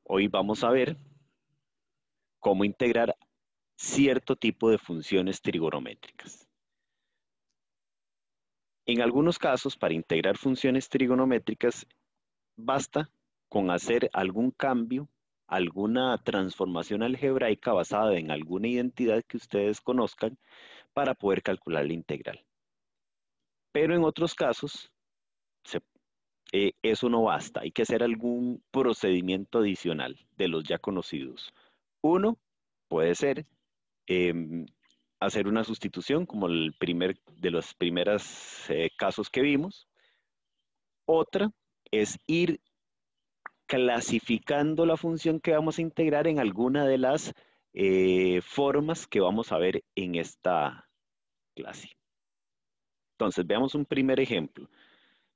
Hoy vamos a ver cómo integrar cierto tipo de funciones trigonométricas. En algunos casos, para integrar funciones trigonométricas, basta con hacer algún cambio, alguna transformación algebraica basada en alguna identidad que ustedes conozcan para poder calcular la integral. Pero en otros casos, se- eso no basta, hay que hacer algún procedimiento adicional de los ya conocidos. Uno puede ser em, hacer una sustitución, como el primer de los primeros casos que vimos. Otra es ir clasificando la función que vamos a integrar en alguna de las formas que vamos a ver en esta clase. Entonces, veamos un primer ejemplo.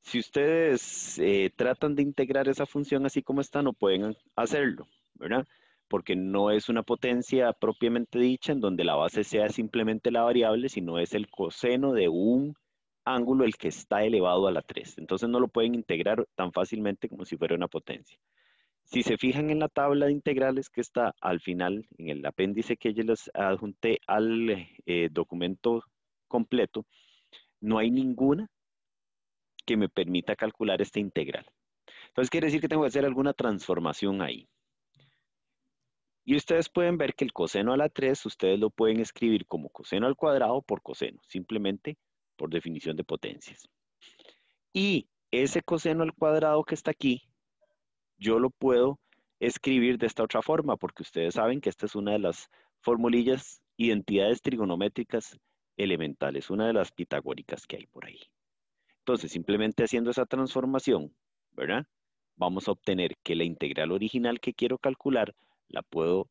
Si ustedes tratan de integrar esa función así como está, no pueden hacerlo, ¿verdad? Porque no es una potencia propiamente dicha en donde la base sea simplemente la variable, sino es el coseno de un ángulo el que está elevado a la 3. Entonces no lo pueden integrar tan fácilmente como si fuera una potencia. Si se fijan en la tabla de integrales que está al final, en el apéndice que yo les adjunté al documento completo, no hay ninguna que me permita calcular esta integral. Entonces quiere decir que tengo que hacer alguna transformación ahí. Y ustedes pueden ver que el coseno a la 3, ustedes lo pueden escribir como coseno al cuadrado por coseno, simplemente por definición de potencias. Y ese coseno al cuadrado que está aquí, yo lo puedo escribir de esta otra forma, porque ustedes saben que esta es una de las formulillas, identidades trigonométricas elementales, una de las pitagóricas que hay por ahí. Entonces, simplemente haciendo esa transformación, ¿verdad? Vamos a obtener que la integral original que quiero calcular la puedo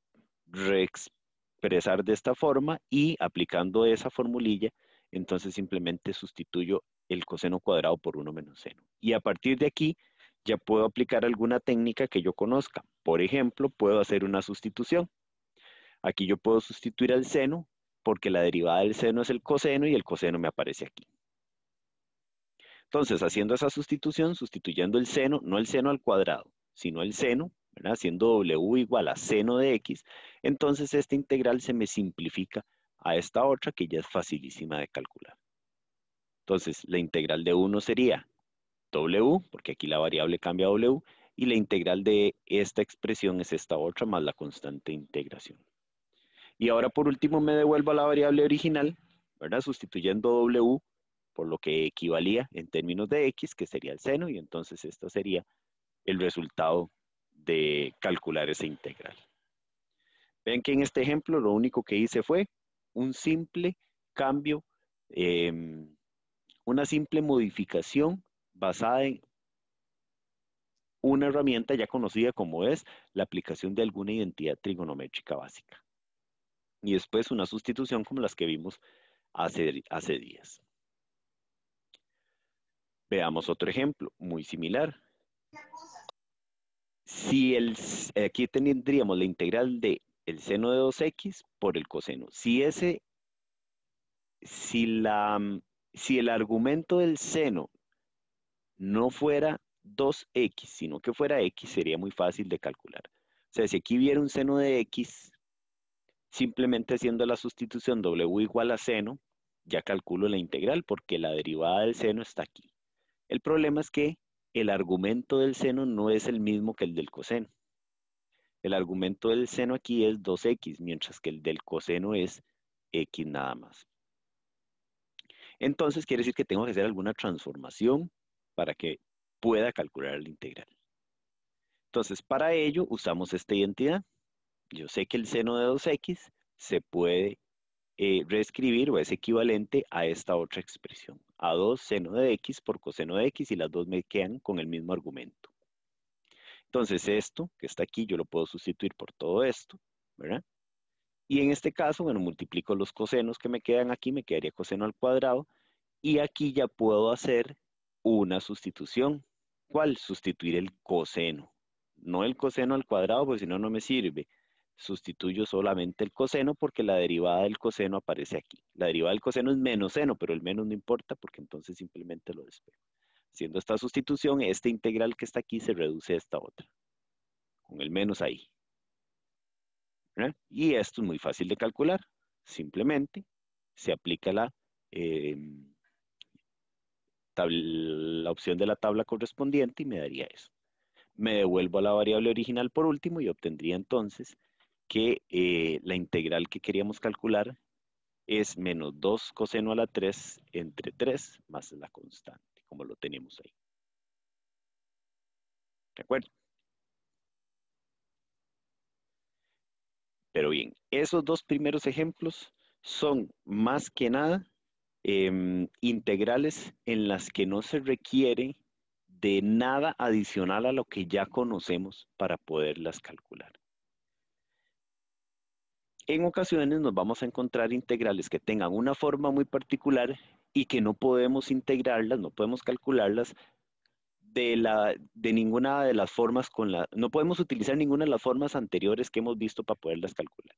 reexpresar de esta forma y aplicando esa formulilla, entonces simplemente sustituyo el coseno cuadrado por 1 menos seno. Y a partir de aquí ya puedo aplicar alguna técnica que yo conozca. Por ejemplo, puedo hacer una sustitución. Aquí yo puedo sustituir al seno porque la derivada del seno es el coseno y el coseno me aparece aquí. Entonces, haciendo esa sustitución, sustituyendo el seno, no el seno al cuadrado, sino el seno, ¿verdad? Haciendo W igual a seno de X, entonces esta integral se me simplifica a esta otra que ya es facilísima de calcular. Entonces, la integral de 1 sería W, porque aquí la variable cambia a W, y la integral de esta expresión es esta otra más la constante de integración. Y ahora por último me devuelvo a la variable original, ¿verdad? Sustituyendo W por lo que equivalía en términos de X, que sería el seno, y entonces esto sería el resultado de calcular esa integral. Ven que en este ejemplo lo único que hice fue un simple cambio, eh, una simple modificación basada en una herramienta ya conocida como es la aplicación de alguna identidad trigonométrica básica. Y después una sustitución como las que vimos hace días. Veamos otro ejemplo muy similar. Si aquí tendríamos la integral de el seno de 2x por el coseno. Si, la, si el argumento del seno no fuera 2x, sino que fuera x, sería muy fácil de calcular. O sea, si aquí hubiera un seno de x, simplemente haciendo la sustitución w igual a seno, ya calculo la integral porque la derivada del seno está aquí. El problema es que el argumento del seno no es el mismo que el del coseno. El argumento del seno aquí es 2x, mientras que el del coseno es x nada más. Entonces quiere decir que tengo que hacer alguna transformación para que pueda calcular la integral. Entonces, para ello usamos esta identidad. Yo sé que el seno de 2x se puede reescribir o es equivalente a esta otra expresión. A 2 seno de x por coseno de x y las dos me quedan con el mismo argumento. Entonces esto que está aquí yo lo puedo sustituir por todo esto, ¿verdad? Y en este caso, bueno, multiplico los cosenos que me quedan aquí, me quedaría coseno al cuadrado. Y aquí ya puedo hacer una sustitución. ¿Cuál? Sustituir el coseno. No el coseno al cuadrado, porque si no, no me sirve. Sustituyo solamente el coseno porque la derivada del coseno aparece aquí. La derivada del coseno es menos seno, pero el menos no importa porque entonces simplemente lo despejo. Haciendo esta sustitución, esta integral que está aquí se reduce a esta otra. con el menos ahí, ¿verdad? Y esto es muy fácil de calcular. Simplemente se aplica eh, la opción de la tabla correspondiente y me daría eso. Me devuelvo a la variable original por último y obtendría entonces que la integral que queríamos calcular es menos 2 coseno a la 3 entre 3 más la constante, como lo tenemos ahí. ¿De acuerdo? Pero bien, esos dos primeros ejemplos son más que nada integrales en las que no se requiere de nada adicional a lo que ya conocemos para poderlas calcular. En ocasiones nos vamos a encontrar integrales que tengan una forma muy particular y que no podemos integrarlas, no podemos calcularlas de ninguna de las formas no podemos utilizar ninguna de las formas anteriores que hemos visto para poderlas calcular.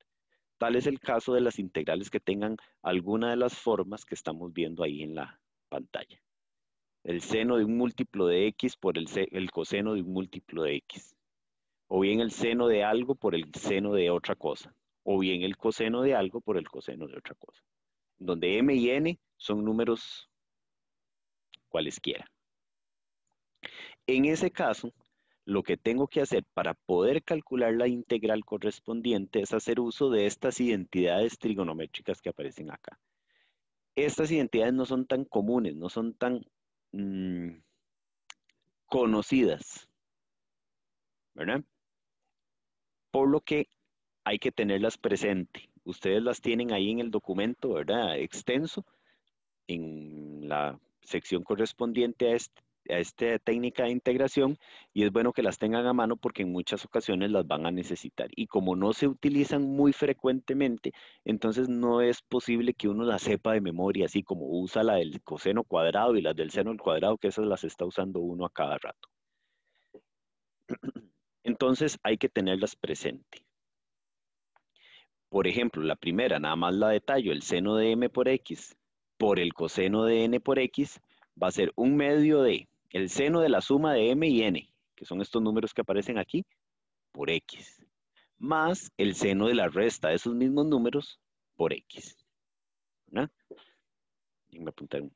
Tal es el caso de las integrales que tengan alguna de las formas que estamos viendo ahí en la pantalla. El seno de un múltiplo de x por el coseno de un múltiplo de x. O bien el seno de algo por el seno de otra cosa. O bien el coseno de algo por el coseno de otra cosa. Donde m y n son números cualesquiera. En ese caso, lo que tengo que hacer para poder calcular la integral correspondiente es hacer uso de estas identidades trigonométricas que aparecen acá. Estas identidades no son tan comunes, no son tan conocidas, ¿verdad? Por lo que hay que tenerlas presente. Ustedes las tienen ahí en el documento, ¿verdad? Extenso, en la sección correspondiente a esta técnica de integración, y es bueno que las tengan a mano porque en muchas ocasiones las van a necesitar. Y como no se utilizan muy frecuentemente, entonces no es posible que uno las sepa de memoria, así como usa la del coseno cuadrado y las del seno al cuadrado, que esas las está usando uno a cada rato. Entonces hay que tenerlas presente. Por ejemplo, la primera, nada más la detallo, el seno de m por x por el coseno de n por x va a ser un medio de el seno de la suma de m y n, que son estos números que aparecen aquí, por x, más el seno de la resta de esos mismos números por x. ¿Verdad? Déjenme apuntar un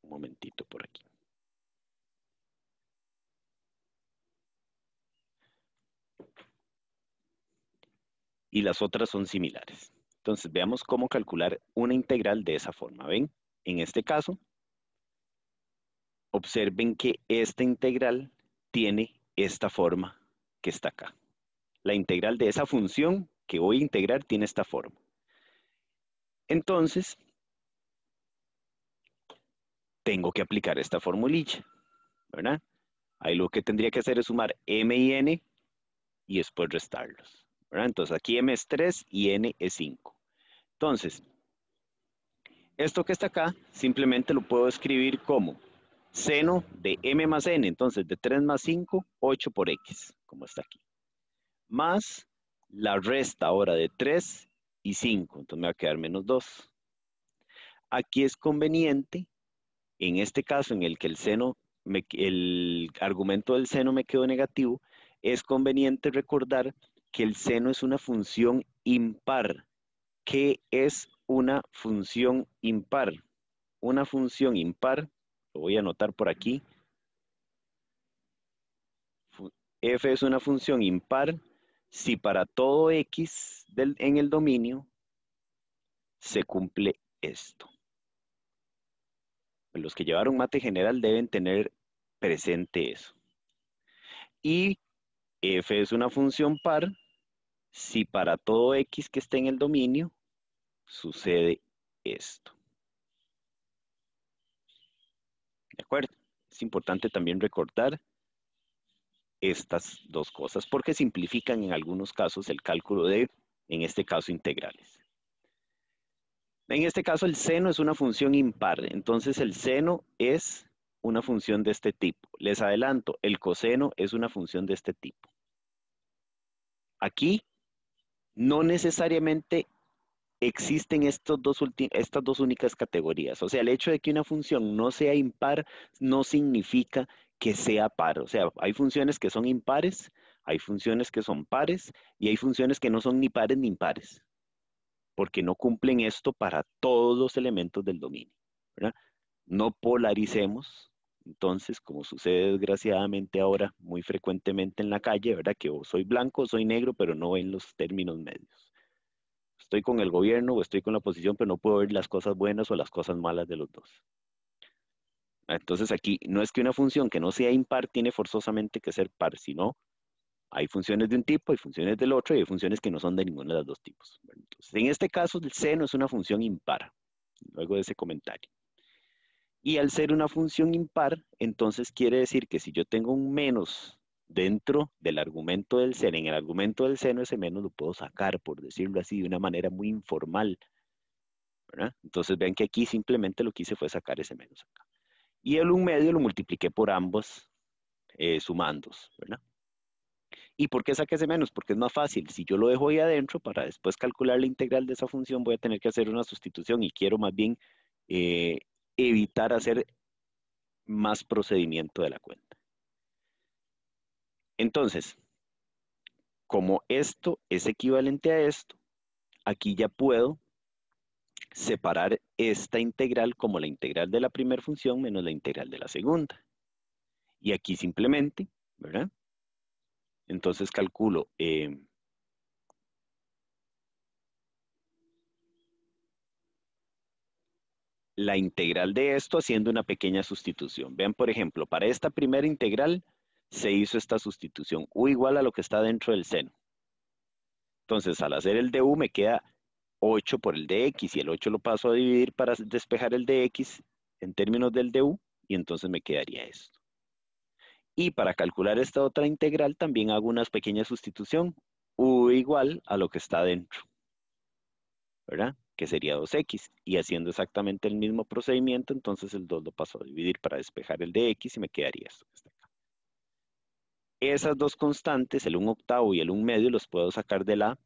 momentito por aquí. Y las otras son similares. Entonces, veamos cómo calcular una integral de esa forma. ¿Ven? En este caso, observen que esta integral tiene esta forma que está acá. La integral de esa función que voy a integrar tiene esta forma. Entonces, tengo que aplicar esta formulilla, ¿verdad? Ahí lo que tendría que hacer es sumar m y n y después restarlos, ¿verdad? Entonces, aquí m es 3 y n es 5. Entonces, esto que está acá, simplemente lo puedo escribir como seno de m más n, entonces de 3 más 5, 8 por x, como está aquí. Más la resta ahora de 3 y 5, entonces me va a quedar menos 2. Aquí es conveniente, en este caso en el que el argumento del seno me quedó negativo, es conveniente recordar que el seno es una función impar. ¿Qué es una función impar? Una función impar, lo voy a anotar por aquí, f es una función impar si para todo x en el dominio se cumple esto. Los que llevaron mate general deben tener presente eso. Y f es una función par si para todo x que esté en el dominio sucede esto. ¿De acuerdo? Es importante también recordar estas dos cosas porque simplifican en algunos casos el cálculo de, en este caso, integrales. En este caso, el seno es una función impar, entonces el seno es una función de este tipo. Les adelanto, el coseno es una función de este tipo. Aquí, no necesariamente existen estas dos únicas categorías. O sea, el hecho de que una función no sea impar no significa que sea par. O sea, hay funciones que son impares, hay funciones que son pares y hay funciones que no son ni pares ni impares, porque no cumplen esto para todos los elementos del dominio, ¿verdad? No polaricemos, entonces, como sucede desgraciadamente ahora muy frecuentemente en la calle, ¿verdad? Que o soy blanco o soy negro, pero no en los términos medios. Estoy con el gobierno o estoy con la oposición, pero no puedo ver las cosas buenas o las cosas malas de los dos. Entonces aquí no es que una función que no sea impar tiene forzosamente que ser par, sino hay funciones de un tipo, hay funciones del otro y hay funciones que no son de ninguno de los dos tipos. Entonces, en este caso, el seno es una función impar, luego de ese comentario. Y al ser una función impar, entonces quiere decir que si yo tengo un menos dentro del argumento del seno, en el argumento del seno ese menos lo puedo sacar, por decirlo así, de una manera muy informal, ¿verdad? Entonces vean que aquí simplemente lo que hice fue sacar ese menos acá. Y el 1/2 lo multipliqué por ambos sumandos, ¿verdad? ¿Y por qué saqué ese menos? Porque es más fácil. Si yo lo dejo ahí adentro, para después calcular la integral de esa función, voy a tener que hacer una sustitución y quiero más bien eh, evitar hacer más procedimiento de la cuenta. Entonces, como esto es equivalente a esto, aquí ya puedo separar esta integral como la integral de la primera función menos la integral de la segunda. Y aquí simplemente, ¿verdad? Entonces calculo la integral de esto haciendo una pequeña sustitución. Vean, por ejemplo, para esta primera integral se hizo esta sustitución. U igual a lo que está dentro del seno. Entonces, al hacer el du me queda 8 por el dx y el 8 lo paso a dividir para despejar el dx en términos del du y entonces me quedaría esto. Y para calcular esta otra integral también hago una pequeña sustitución. U igual a lo que está dentro, ¿verdad? Que sería 2x. Y haciendo exactamente el mismo procedimiento, entonces el 2 lo paso a dividir para despejar el dx y me quedaría esto que está acá. Esas dos constantes, el 1/8 y el 1/2, los puedo sacar de la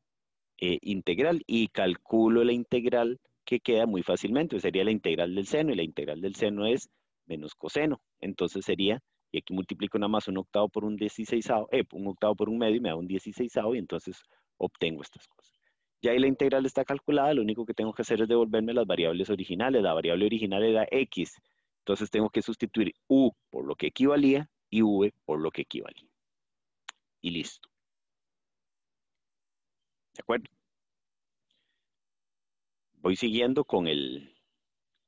integral y calculo la integral que queda muy fácilmente. Sería la integral del seno y la integral del seno es menos coseno. Entonces sería, y aquí multiplico nada más 1/8 por un 16avo, 1/8 por 1/2 y me da un 16avo y entonces obtengo estas cosas. Ya ahí la integral está calculada, lo único que tengo que hacer es devolverme las variables originales. La variable original era x, entonces tengo que sustituir u por lo que equivalía y v por lo que equivalía. Y listo. ¿De acuerdo? Voy siguiendo con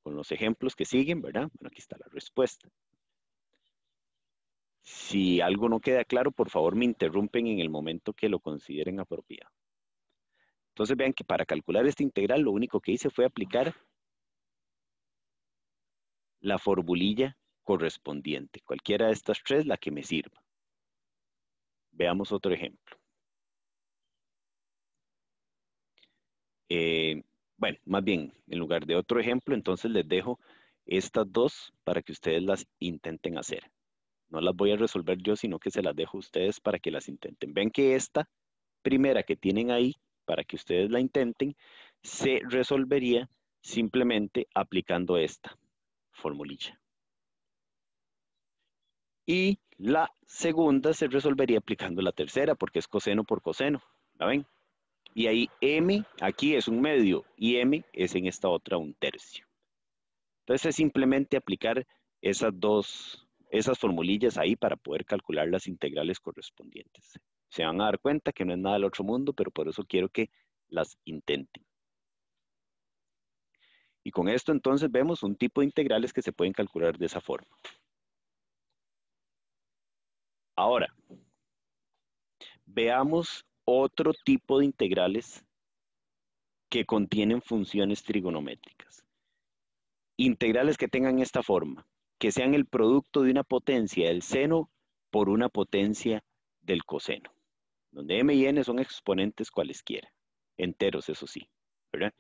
los ejemplos que siguen, ¿verdad? Bueno, aquí está la respuesta. Si algo no queda claro, por favor me interrumpen en el momento que lo consideren apropiado. Entonces vean que para calcular esta integral lo único que hice fue aplicar la formulilla correspondiente, cualquiera de estas tres, la que me sirva. Veamos otro ejemplo. Bueno, más bien, en lugar de otro ejemplo, entonces les dejo estas dos para que ustedes las intenten hacer. No las voy a resolver yo, sino que se las dejo a ustedes para que las intenten. Ven que esta primera que tienen ahí, para que ustedes la intenten, se resolvería simplemente aplicando esta formulilla. Y la segunda se resolvería aplicando la tercera, porque es coseno por coseno. ¿La ven? Y ahí m aquí es 1/2 y m es en esta otra 1/3. Entonces es simplemente aplicar esas formulillas ahí para poder calcular las integrales correspondientes. Se van a dar cuenta que no es nada del otro mundo, pero por eso quiero que las intenten. Y con esto entonces vemos un tipo de integrales que se pueden calcular de esa forma. Ahora, veamos otro tipo de integrales que contienen funciones trigonométricas. Integrales que tengan esta forma, que sean el producto de una potencia del seno por una potencia del coseno, donde m y n son exponentes cualesquiera, enteros, eso sí, ¿verdad?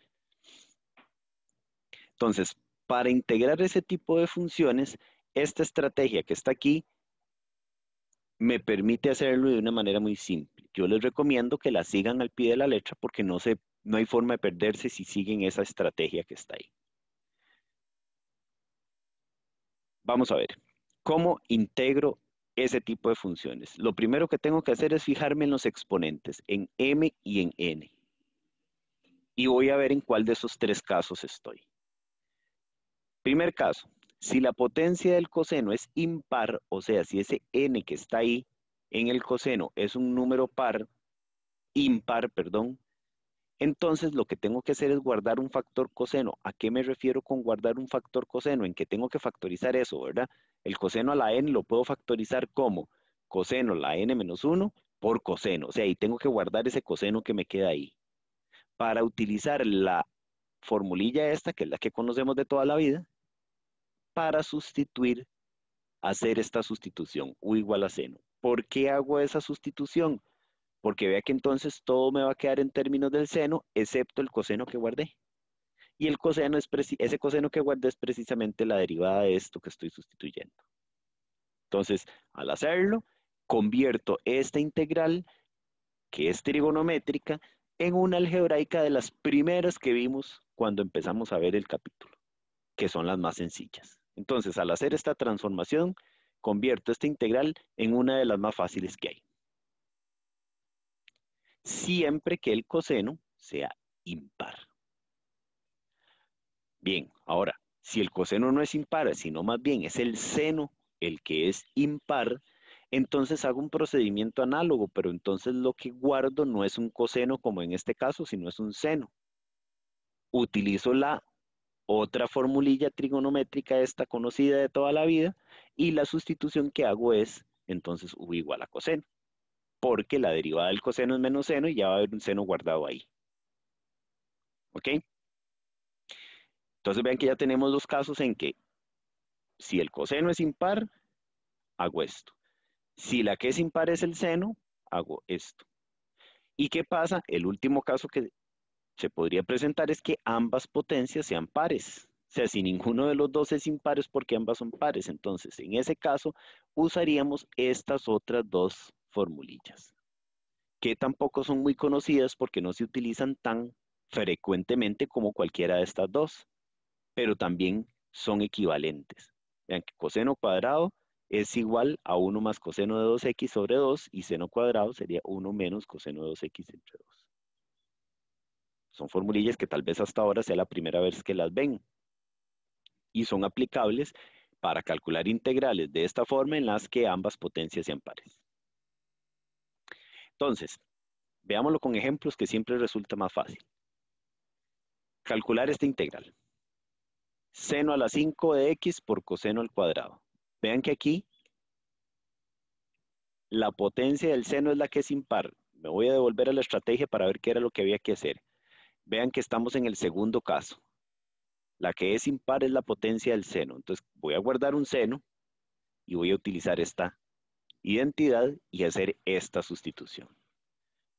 Entonces, para integrar ese tipo de funciones, esta estrategia que está aquí me permite hacerlo de una manera muy simple. Yo les recomiendo que la sigan al pie de la letra porque no se No hay forma de perderse si siguen esa estrategia que está ahí. Vamos a ver, ¿cómo integro ese tipo de funciones? Lo primero que tengo que hacer es fijarme en los exponentes, en m y en n. Y voy a ver en cuál de esos tres casos estoy. Primer caso, si la potencia del coseno es impar, o sea, si ese n que está ahí en el coseno es un número impar, perdón, entonces lo que tengo que hacer es guardar un factor coseno. ¿A qué me refiero con guardar un factor coseno? En que tengo que factorizar eso, ¿verdad? El coseno a la n lo puedo factorizar como coseno a la n menos 1 por coseno. O sea, y tengo que guardar ese coseno que me queda ahí. Para utilizar la formulilla esta, que es la que conocemos de toda la vida, para sustituir, hacer esta sustitución, u igual a seno. ¿Por qué hago esa sustitución? Porque vea que entonces todo me va a quedar en términos del seno, excepto el coseno que guardé. Y el coseno ese coseno que guardé es precisamente la derivada de esto que estoy sustituyendo. Entonces, al hacerlo, convierto esta integral, que es trigonométrica, en una algebraica de las primeras que vimos cuando empezamos a ver el capítulo, que son las más sencillas. Entonces, al hacer esta transformación, convierto esta integral en una de las más fáciles que hay. Siempre que el coseno sea impar. Bien, ahora, si el coseno no es impar, sino más bien es el seno el que es impar, entonces hago un procedimiento análogo, pero entonces lo que guardo no es un coseno como en este caso, sino es un seno. Utilizo la otra formulilla trigonométrica, esta conocida de toda la vida, y la sustitución que hago es entonces u igual a coseno, porque la derivada del coseno es menos seno y ya va a haber un seno guardado ahí. ¿Ok? Entonces vean que ya tenemos dos casos en que si el coseno es impar, hago esto. Si la que es impar es el seno, hago esto. ¿Y qué pasa? El último caso que se podría presentar es que ambas potencias sean pares. O sea, si ninguno de los dos es impar es porque ambas son pares. Entonces, en ese caso, usaríamos estas otras dos formulillas, que tampoco son muy conocidas porque no se utilizan tan frecuentemente como cualquiera de estas dos, pero también son equivalentes. Vean que coseno cuadrado es igual a 1 más coseno de 2x sobre 2 y seno cuadrado sería 1 menos coseno de 2x entre 2. Son formulillas que tal vez hasta ahora sea la primera vez que las ven y son aplicables para calcular integrales de esta forma en las que ambas potencias sean pares. Entonces, veámoslo con ejemplos que siempre resulta más fácil. Calcular esta integral. Seno a la 5 de x por coseno al cuadrado. Vean que aquí la potencia del seno es la que es impar. Me voy a devolver a la estrategia para ver qué era lo que había que hacer. Vean que estamos en el segundo caso. La que es impar es la potencia del seno. Entonces voy a guardar un seno y voy a utilizar esta identidad y hacer esta sustitución.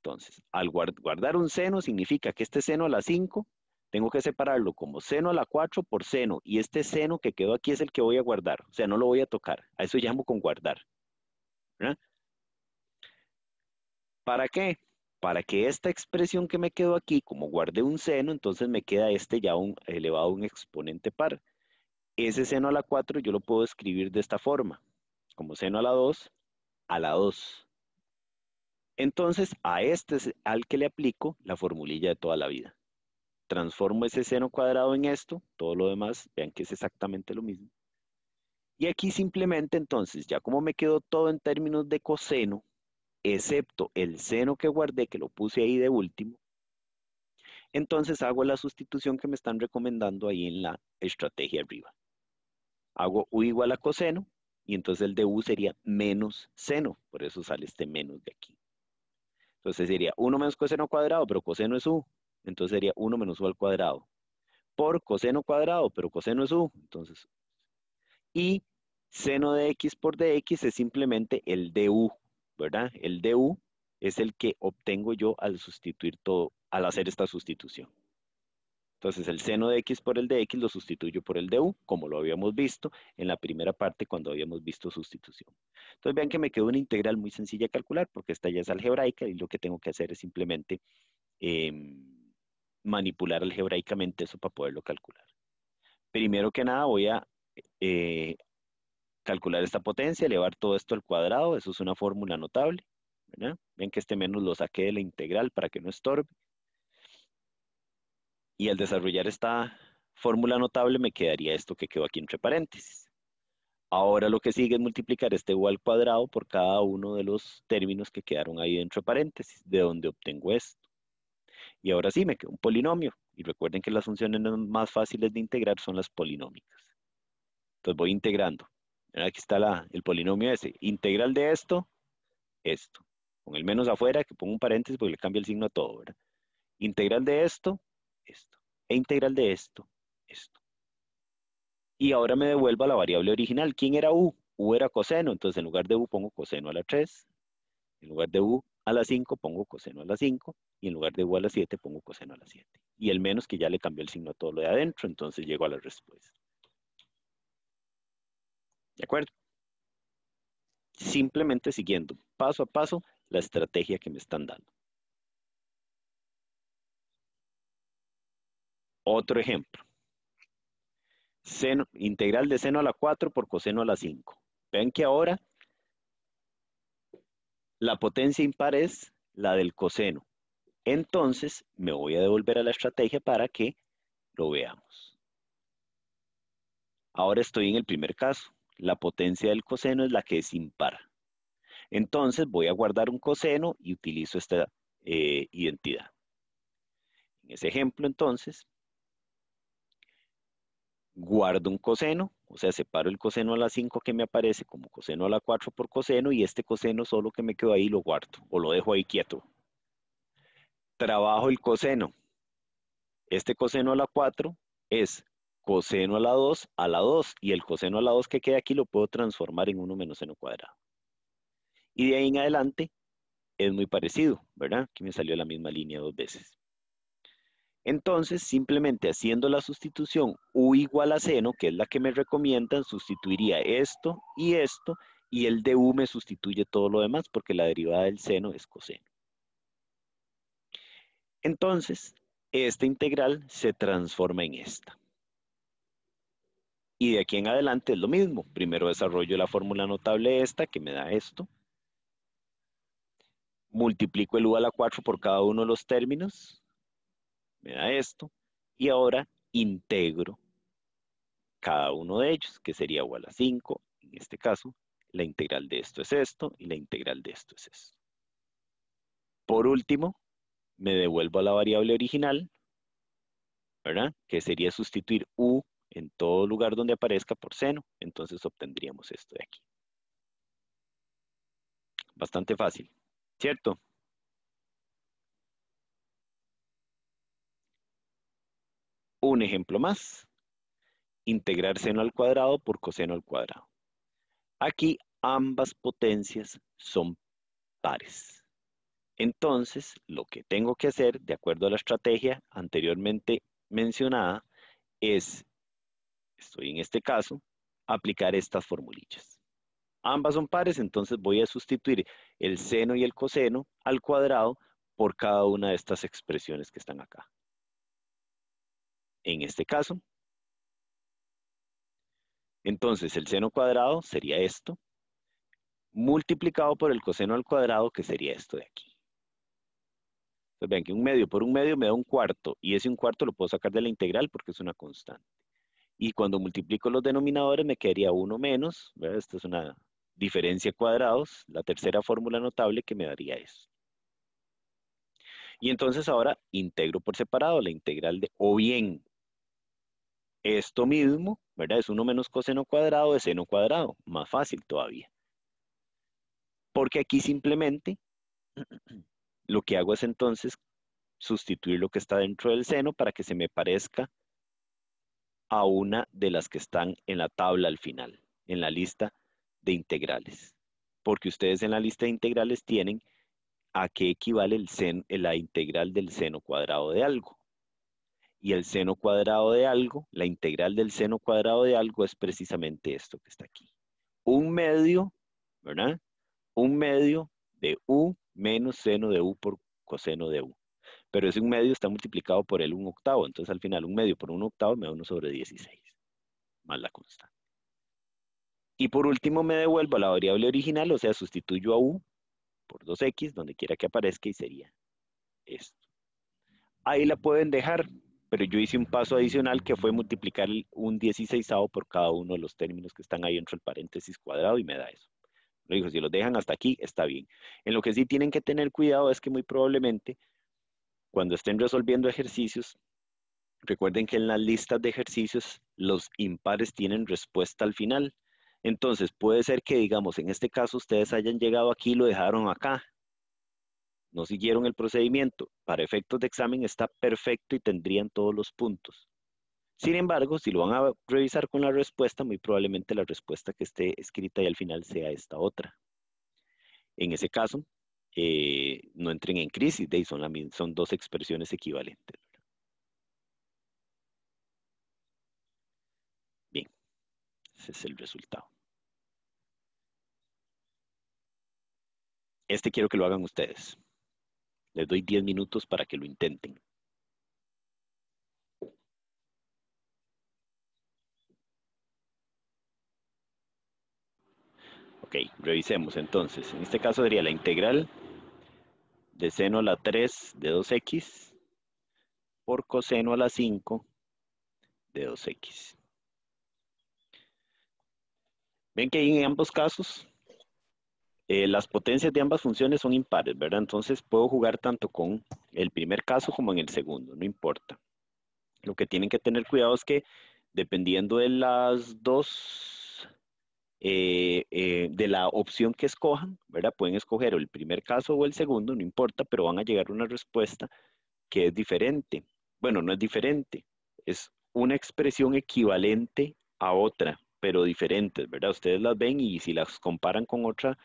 Entonces, al guardar un seno significa que este seno a la 5 tengo que separarlo como seno a la 4 por seno y este seno que quedó aquí es el que voy a guardar. O sea, no lo voy a tocar. A eso llamo con guardar. ¿Verdad? ¿Para qué? Para que esta expresión que me quedó aquí, como guardé un seno, entonces me queda este ya elevado a un exponente par. Ese seno a la 4 yo lo puedo escribir de esta forma, como seno a la 2. Entonces a este es al que le aplico la formulilla de toda la vida. Transformo ese seno cuadrado en esto, todo lo demás, vean que es exactamente lo mismo. Y aquí simplemente entonces, ya como me quedó todo en términos de coseno, excepto el seno que guardé, que lo puse ahí de último, entonces hago la sustitución que me están recomendando ahí en la estrategia arriba. Hago u igual a coseno y entonces el de u sería menos seno, por eso sale este menos de aquí. Entonces sería 1 menos coseno cuadrado, pero coseno es u, entonces sería 1 menos u al cuadrado. Por coseno cuadrado, pero coseno es u, entonces. Y seno de x por dx es simplemente el du, ¿verdad? El du es el que obtengo yo al sustituir todo, al hacer esta sustitución. Entonces el seno de x por el de x lo sustituyo por el de u, como lo habíamos visto en la primera parte cuando habíamos visto sustitución. Entonces vean que me quedó una integral muy sencilla de calcular porque esta ya es algebraica y lo que tengo que hacer es simplemente manipular algebraicamente eso para poderlo calcular. Primero que nada voy a calcular esta potencia, elevar todo esto al cuadrado, eso es una fórmula notable, ¿verdad? Ven que este menos lo saqué de la integral para que no estorbe. Y al desarrollar esta fórmula notable me quedaría esto que quedó aquí entre paréntesis. Ahora lo que sigue es multiplicar este u al cuadrado por cada uno de los términos que quedaron ahí dentro de paréntesis, de donde obtengo esto. Y ahora sí, me queda un polinomio. Y recuerden que las funciones más fáciles de integrar son las polinómicas. Entonces voy integrando. Aquí está el polinomio ese. Integral de esto, esto. Con el menos afuera, que pongo un paréntesis porque le cambia el signo a todo, ¿verdad? Integral de esto, esto. E integral de esto, esto. Y ahora me devuelvo a la variable original. ¿Quién era u? U era coseno, entonces en lugar de u pongo coseno a la 3. En lugar de u a la 5 pongo coseno a la 5. Y en lugar de u a la 7 pongo coseno a la 7. Y el menos que ya le cambió el signo a todo lo de adentro, entonces llego a la respuesta. ¿De acuerdo? Simplemente siguiendo paso a paso la estrategia que me están dando. Otro ejemplo. Integral de seno a la 4 por coseno a la 5. Ven que ahora la potencia impar es la del coseno. Entonces me voy a devolver a la estrategia para que lo veamos. Ahora estoy en el primer caso. La potencia del coseno es la que es impar. Entonces voy a guardar un coseno y utilizo esta identidad. En ese ejemplo, entonces, guardo un coseno, o sea, separo el coseno a la 5 que me aparece como coseno a la 4 por coseno y este coseno solo que me quedó ahí lo guardo o lo dejo ahí quieto. Trabajo el coseno. Este coseno a la 4 es coseno a la 2 y el coseno a la 2 que queda aquí lo puedo transformar en 1 menos seno cuadrado. Y de ahí en adelante es muy parecido, ¿verdad? Aquí me salió la misma línea dos veces. Entonces, simplemente haciendo la sustitución u igual a seno, que es la que me recomiendan, sustituiría esto, y el de u me sustituye todo lo demás, porque la derivada del seno es coseno. Entonces, esta integral se transforma en esta. Y de aquí en adelante es lo mismo. Primero desarrollo la fórmula notable esta, que me da esto. Multiplico el u a la 4 por cada uno de los términos. Me da esto. Y ahora integro cada uno de ellos, que sería u a la 5, en este caso, la integral de esto es esto, y la integral de esto es esto. Por último, me devuelvo a la variable original, ¿verdad? Que sería sustituir u en todo lugar donde aparezca por seno, entonces obtendríamos esto de aquí. Bastante fácil, ¿cierto? Un ejemplo más, integrar seno al cuadrado por coseno al cuadrado. Aquí ambas potencias son pares. Entonces, lo que tengo que hacer, de acuerdo a la estrategia anteriormente mencionada, es, estoy en este caso, aplicar estas formulillas. Ambas son pares, entonces voy a sustituir el seno y el coseno al cuadrado por cada una de estas expresiones que están acá. En este caso, entonces el seno cuadrado sería esto, multiplicado por el coseno al cuadrado, que sería esto de aquí. Entonces vean que un medio por un medio me da un cuarto, y ese un cuarto lo puedo sacar de la integral porque es una constante. Y cuando multiplico los denominadores me quedaría 1 menos, ¿verdad? Esta es una diferencia de cuadrados, la tercera fórmula notable que me daría eso. Y entonces ahora integro por separado la integral de, o bien, esto mismo, ¿verdad? Es 1 menos coseno cuadrado de seno cuadrado, más fácil todavía. Porque aquí simplemente lo que hago es entonces sustituir lo que está dentro del seno para que se me parezca a una de las que están en la tabla al final, en la lista de integrales. Porque ustedes en la lista de integrales tienen a qué equivale la integral del seno cuadrado de algo. Y el seno cuadrado de algo, la integral del seno cuadrado de algo es precisamente esto que está aquí. Un medio, ¿verdad? Un medio de u menos seno de u por coseno de u. pero ese 1/2 está multiplicado por el 1/8. Entonces al final 1/2 por 1/8 me da 1/16, más la constante. Y por último me devuelvo a la variable original, o sea, sustituyo a u por 2x, donde quiera que aparezca, y sería esto. Ahí la pueden dejar, pero yo hice un paso adicional que fue multiplicar un 16avo por cada uno de los términos que están ahí dentro del paréntesis cuadrado y me da eso. Lo digo, si los dejan hasta aquí, está bien. En lo que sí tienen que tener cuidado es que muy probablemente cuando estén resolviendo ejercicios, recuerden que en las listas de ejercicios los impares tienen respuesta al final. Entonces puede ser que, digamos, en este caso ustedes hayan llegado aquí y lo dejaron acá. No siguieron el procedimiento. Para efectos de examen está perfecto y tendrían todos los puntos. Sin embargo, si lo van a revisar con la respuesta, muy probablemente la respuesta que esté escrita y al final sea esta otra. En ese caso, no entren en crisis, son dos expresiones equivalentes. Bien, ese es el resultado. Este quiero que lo hagan ustedes. Les doy 10 minutos para que lo intenten. Ok, revisemos entonces. En este caso sería la integral de seno a la 3 de 2x por coseno a la 5 de 2x. Ven que en ambos casos las potencias de ambas funciones son impares, ¿verdad? Entonces puedo jugar tanto con el primer caso como en el segundo, no importa. Lo que tienen que tener cuidado es que dependiendo de las dos, de la opción que escojan, ¿verdad? Pueden escoger el primer caso o el segundo, no importa, pero van a llegar a una respuesta que es diferente. Bueno, no es diferente, es una expresión equivalente a otra, pero diferentes, ¿verdad? Ustedes las ven y si las comparan con otra,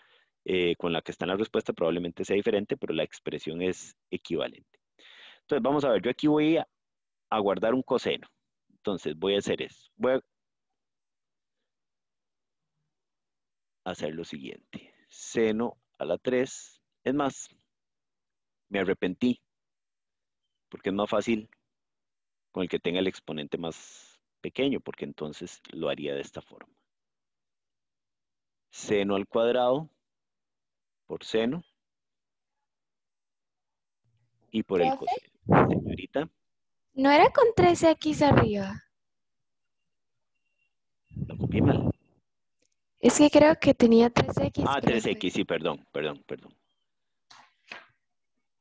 con la que está en la respuesta, probablemente sea diferente, pero la expresión es equivalente. Entonces, vamos a ver, yo aquí voy a guardar un coseno. Entonces, voy a hacer eso. Voy a hacer lo siguiente. Seno a la 3. Es más, me arrepentí, porque es más fácil con el que tenga el exponente más pequeño, porque entonces lo haría de esta forma. Seno al cuadrado por seno y por el Profe, coseno. Señorita, ¿no era con 3x arriba? lo copié mal. Es que creo que tenía 3x, Ah, profe. 3x, sí, perdón.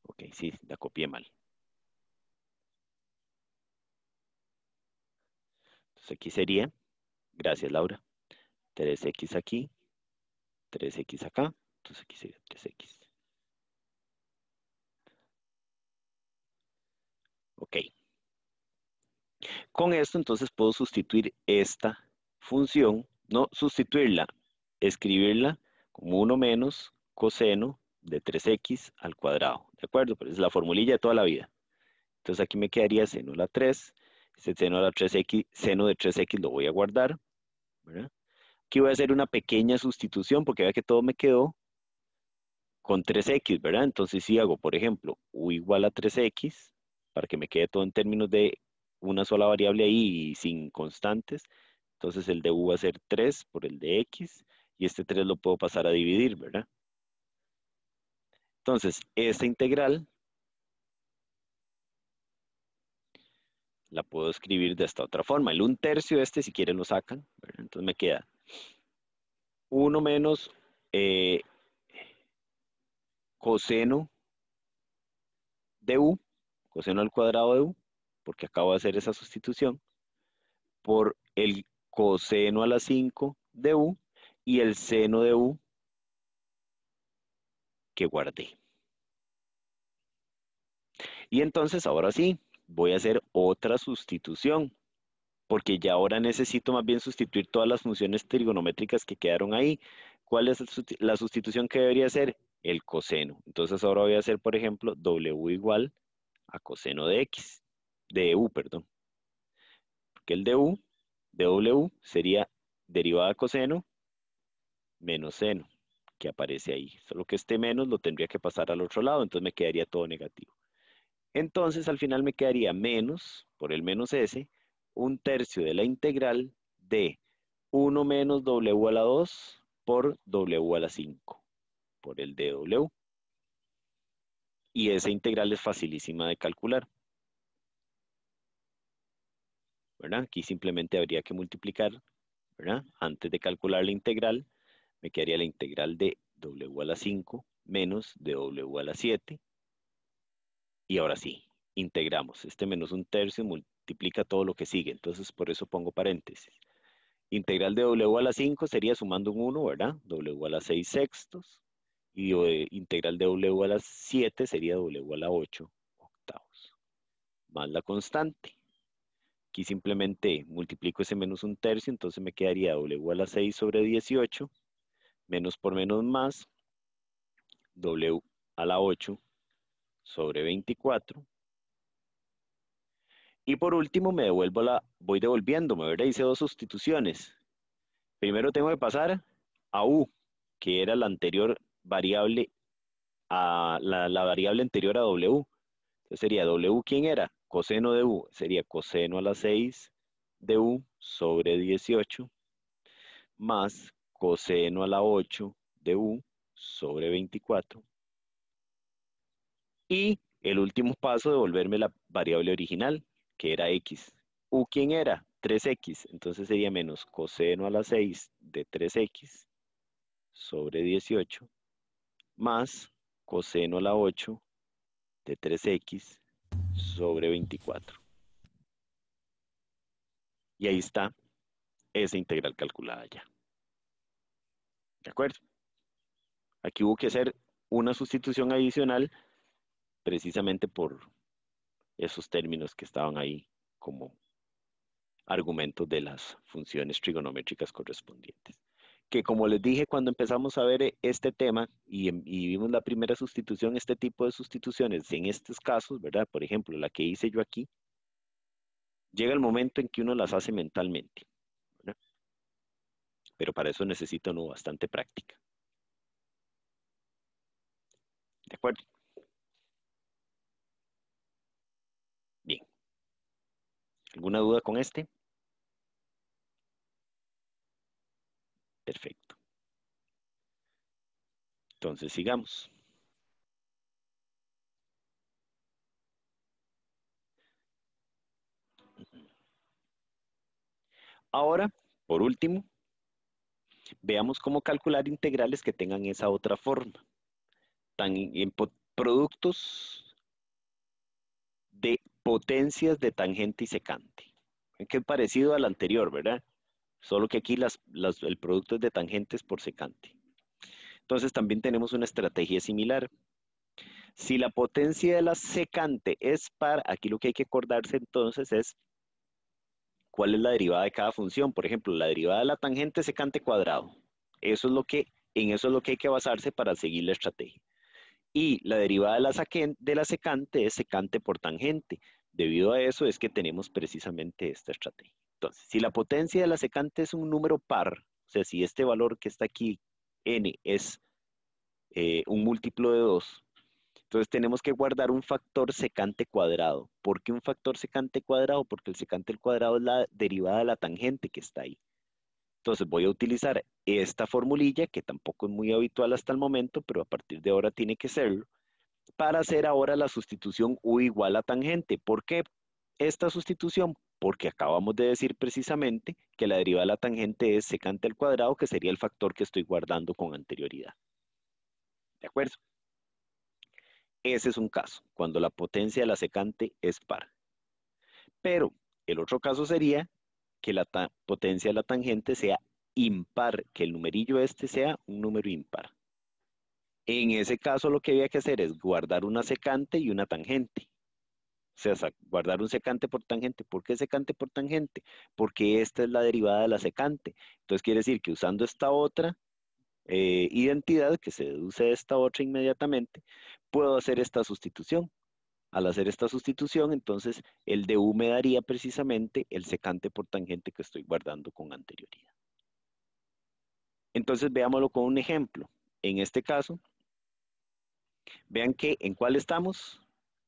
Ok, sí, la copié mal. Entonces aquí sería, gracias Laura, 3x aquí, 3x acá, entonces aquí sería 3x. Ok, con esto entonces puedo sustituir esta función, no sustituirla, escribirla como 1 menos coseno de 3x al cuadrado, ¿de acuerdo? Pero es la formulilla de toda la vida. Entonces aquí me quedaría seno a la 3, este seno a la 3x, seno de 3x lo voy a guardar, ¿verdad? Aquí voy a hacer una pequeña sustitución porque vea que todo me quedó con 3x, ¿verdad? Entonces si hago, por ejemplo, u igual a 3x, para que me quede todo en términos de una sola variable ahí y sin constantes, entonces el de u va a ser 3 por el de x, y este 3 lo puedo pasar a dividir, ¿verdad? Entonces, esta integral la puedo escribir de esta otra forma. El 1/3 este, si quieren lo sacan, ¿verdad? Entonces me queda 1 menos eh, coseno de u, coseno al cuadrado de u, porque acabo de hacer esa sustitución, por el coseno a la 5 de u y el seno de u que guardé. Y entonces ahora sí, voy a hacer otra sustitución, porque ya ahora necesito más bien sustituir todas las funciones trigonométricas que quedaron ahí. ¿Cuál es la sustitución que debería hacer? El coseno. Entonces ahora voy a hacer, por ejemplo, w igual a coseno de x, de u, perdón. Porque el de w, sería derivada de coseno menos seno, que aparece ahí. Solo que este menos lo tendría que pasar al otro lado, entonces me quedaría todo negativo. Entonces al final me quedaría menos, por el menos s, 1/3 de la integral de 1 menos w a la 2 por w a la 5, por el dw. Y esa integral es facilísima de calcular, ¿verdad? Aquí simplemente habría que multiplicar, ¿verdad? Antes de calcular la integral, me quedaría la integral de w a la 5 menos de w a la 7. Y ahora sí, integramos. Este menos 1/3 multiplica todo lo que sigue, entonces por eso pongo paréntesis. Integral de w a la 5 sería sumando un 1, ¿verdad? W a la 6 sextos. Y integral de w a la 7 sería w a la 8 octavos. Más la constante. Aquí simplemente multiplico ese menos 1/3, entonces me quedaría w a la 6 sobre 18, menos por menos más, w a la 8 sobre 24. Y por último voy devolviéndome, ¿verdad? Hice dos sustituciones. Primero tengo que pasar a u, que era la anterior variable, a la variable anterior a w. Entonces sería w, ¿quién era? Coseno de u, sería coseno a la 6 de u sobre 18, más coseno a la 8 de u sobre 24. Y el último paso, devolverme la variable original, que era x. ¿U quién era? 3x. Entonces sería menos coseno a la 6 de 3x sobre 18, más coseno a la 8 de 3x sobre 24. Y ahí está esa integral calculada ya. ¿De acuerdo? Aquí hubo que hacer una sustitución adicional precisamente por esos términos que estaban ahí como argumentos de las funciones trigonométricas correspondientes. Que como les dije cuando empezamos a ver este tema y vimos la primera sustitución, este tipo de sustituciones en estos casos, ¿verdad? Por ejemplo, la que hice yo aquí, llega el momento en que uno las hace mentalmente, ¿verdad? Pero para eso necesita uno bastante práctica. ¿De acuerdo? Bien. ¿Alguna duda con este? Perfecto. Entonces sigamos. Ahora, por último, veamos cómo calcular integrales que tengan esa otra forma. En productos de potencias de tangente y secante. Que es parecido al anterior, ¿verdad? Solo que aquí el producto es de tangentes por secante. Entonces también tenemos una estrategia similar. Si la potencia de la secante es par, aquí lo que hay que acordarse entonces es cuál es la derivada de cada función. Por ejemplo, la derivada de la tangente secante cuadrado. En eso es lo que hay que basarse para seguir la estrategia. Y la derivada de la secante es secante por tangente. Debido a eso es que tenemos precisamente esta estrategia. Entonces, si la potencia de la secante es un número par, o sea, si este valor que está aquí, n, es un múltiplo de 2, entonces tenemos que guardar un factor secante cuadrado. ¿Por qué un factor secante cuadrado? Porque el secante al cuadrado es la derivada de la tangente que está ahí. Entonces voy a utilizar esta formulilla, que tampoco es muy habitual hasta el momento, pero a partir de ahora tiene que serlo, para hacer ahora la sustitución u igual a tangente. ¿Por qué esta sustitución? Porque acabamos de decir precisamente que la derivada de la tangente es secante al cuadrado, que sería el factor que estoy guardando con anterioridad. ¿De acuerdo? Ese es un caso, cuando la potencia de la secante es par. Pero el otro caso sería que la potencia de la tangente sea impar, que el numerillo este sea un número impar. En ese caso lo que había que hacer es guardar una secante y una tangente. O sea, guardar un secante por tangente. ¿Por qué secante por tangente? Porque esta es la derivada de la secante. Entonces quiere decir que usando esta otra identidad, que se deduce de esta otra inmediatamente, puedo hacer esta sustitución. Al hacer esta sustitución, entonces el du me daría precisamente el secante por tangente que estoy guardando con anterioridad. Entonces veámoslo con un ejemplo. En este caso, vean que ¿en cuál estamos?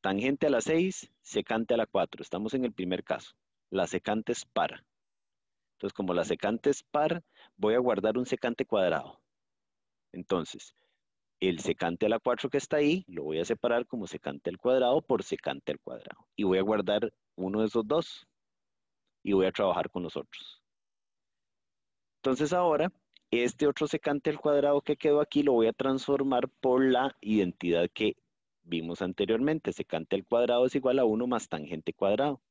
tangente a la 6, secante a la 4. Estamos en el primer caso. La secante es par. Entonces, como la secante es par, voy a guardar un secante cuadrado. Entonces, el secante a la 4 que está ahí, lo voy a separar como secante al cuadrado por secante al cuadrado. Y voy a guardar uno de esos dos y voy a trabajar con los otros. Entonces ahora, este otro secante al cuadrado que quedó aquí lo voy a transformar por la identidad que vimos anteriormente. Secante al cuadrado es igual a 1 más tangente cuadrado.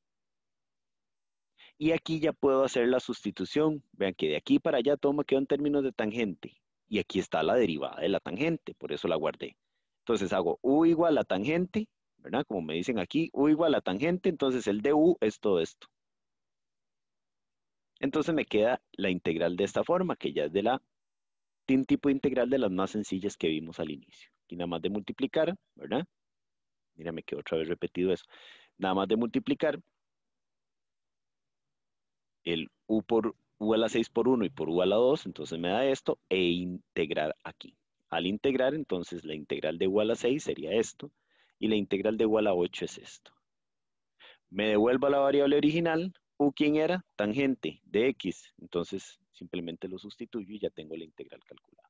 Y aquí ya puedo hacer la sustitución. Vean que de aquí para allá todo me quedó en términos de tangente. Y aquí está la derivada de la tangente, por eso la guardé. Entonces hago u igual a tangente, ¿verdad? Como me dicen aquí, u igual a tangente, entonces el de u es todo esto. Entonces me queda la integral de esta forma, que ya es de un tipo de integral de las más sencillas que vimos al inicio. Y nada más de multiplicar, ¿verdad? Mira, me quedó otra vez repetido eso. Nada más de multiplicar el u por u a la 6 por 1 y por u a la 2, entonces me da esto, e integrar aquí. Al integrar, entonces la integral de u a la 6 sería esto, y la integral de u a la 8 es esto. Me devuelvo a la variable original, u ¿quién era? Tangente de x, entonces simplemente lo sustituyo y ya tengo la integral calculada.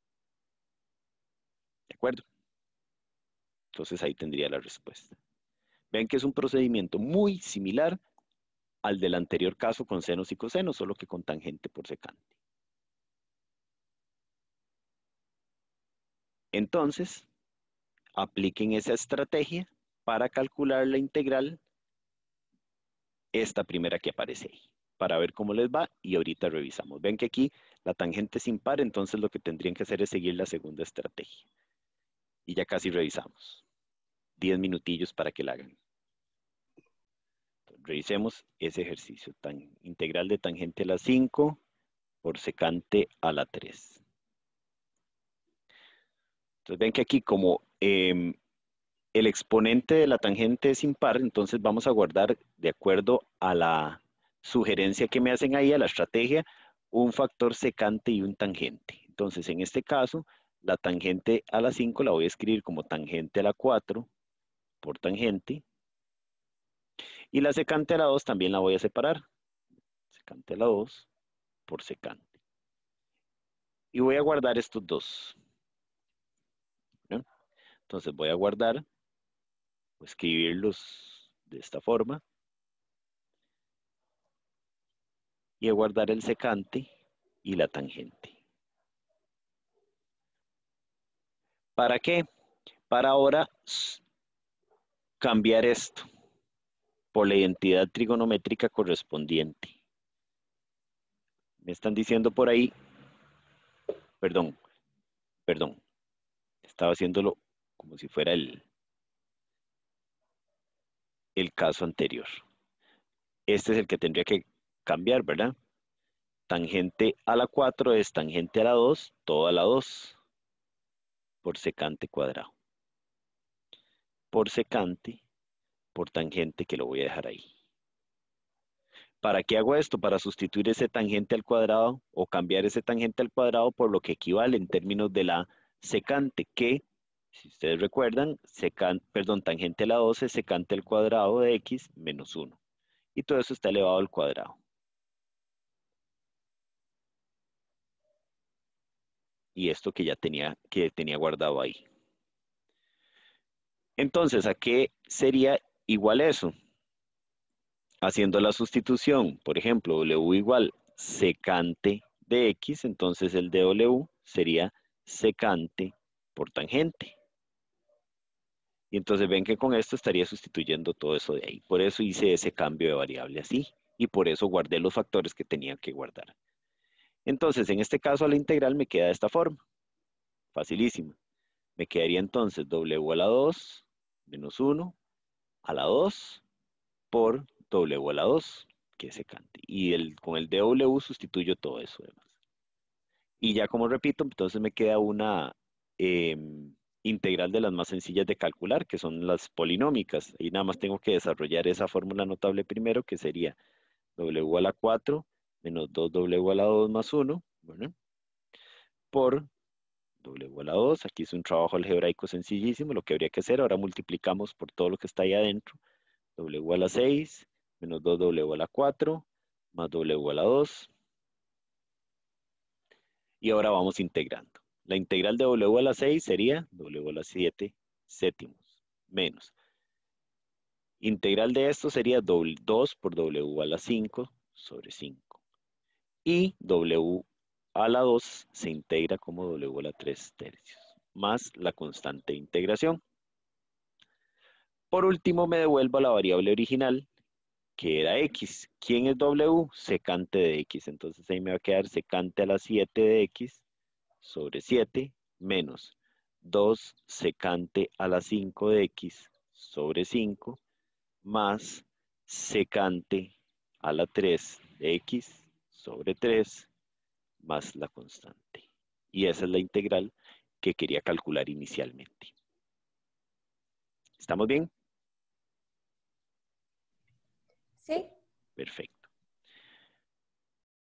¿De acuerdo? Entonces ahí tendría la respuesta. Ven que es un procedimiento muy similar al del anterior caso con senos y cosenos, solo que con tangente por secante. Entonces, apliquen esa estrategia para calcular la integral, esta primera que aparece ahí, para ver cómo les va y ahorita revisamos. Ven que aquí la tangente es impar, entonces lo que tendrían que hacer es seguir la segunda estrategia. Y ya casi revisamos. 10 minutillos para que la hagan. Entonces, revisemos ese ejercicio. Integral de tangente a la 5 por secante a la 3. Entonces ven que aquí como el exponente de la tangente es impar, entonces vamos a guardar de acuerdo a la sugerencia que me hacen ahí, a la estrategia, un factor secante y un tangente. Entonces en este caso, la tangente a la 5 la voy a escribir como tangente a la 4 por tangente. Y la secante a la 2 también la voy a separar. Secante a la 2 por secante. Y voy a guardar estos dos. ¿No? Entonces voy a guardar, o escribirlos de esta forma. Y a guardar el secante y la tangente. ¿Para qué? Para ahora cambiar esto por la identidad trigonométrica correspondiente. Me están diciendo por ahí, perdón, estaba haciéndolo como si fuera el caso anterior. Este es el que tendría que cambiar, ¿verdad? Tangente a la 4 es tangente a la 2, todo a la 2, por secante cuadrado. Por secante, por tangente, que lo voy a dejar ahí. ¿Para qué hago esto? Para sustituir ese tangente al cuadrado o cambiar ese tangente al cuadrado por lo que equivale en términos de la secante, que, si ustedes recuerdan, tangente a la 2 es secante al cuadrado de x menos 1. Y todo eso está elevado al cuadrado. Y esto que ya tenía guardado ahí. Entonces, ¿a qué sería igual eso? Haciendo la sustitución, por ejemplo, W igual secante de X, entonces el de W sería secante por tangente. Y entonces ven que con esto estaría sustituyendo todo eso de ahí. Por eso hice ese cambio de variable así. Y por eso guardé los factores que tenía que guardar. Entonces, en este caso, la integral me queda de esta forma. Facilísima. Me quedaría entonces W a la 2 menos 1 a la 2 por W a la 2, que es secante. Y con el dw sustituyo todo eso demás. Y ya como repito, entonces me queda una integral de las más sencillas de calcular, que son las polinómicas. Y nada más tengo que desarrollar esa fórmula notable primero, que sería W a la 4 menos 2W a la 2 más 1, ¿verdad? Por W a la 2. Aquí es un trabajo algebraico sencillísimo. Lo que habría que hacer, ahora multiplicamos por todo lo que está ahí adentro. W a la 6 menos 2W a la 4 más W a la 2. Y ahora vamos integrando. La integral de W a la 6 sería W a la 7 séptimos menos. Integral de esto sería 2 por W a la 5 sobre 5. Y W a la 2 se integra como W a la 3 tercios, más la constante de integración. Por último, me devuelvo a la variable original, que era X. ¿Quién es W? Secante de X. Entonces ahí me va a quedar secante a la 7 de X sobre 7 menos 2 secante a la 5 de X sobre 5 más secante a la 3 de X sobre 3 más la constante. Y esa es la integral que quería calcular inicialmente. ¿Estamos bien? Sí. Perfecto.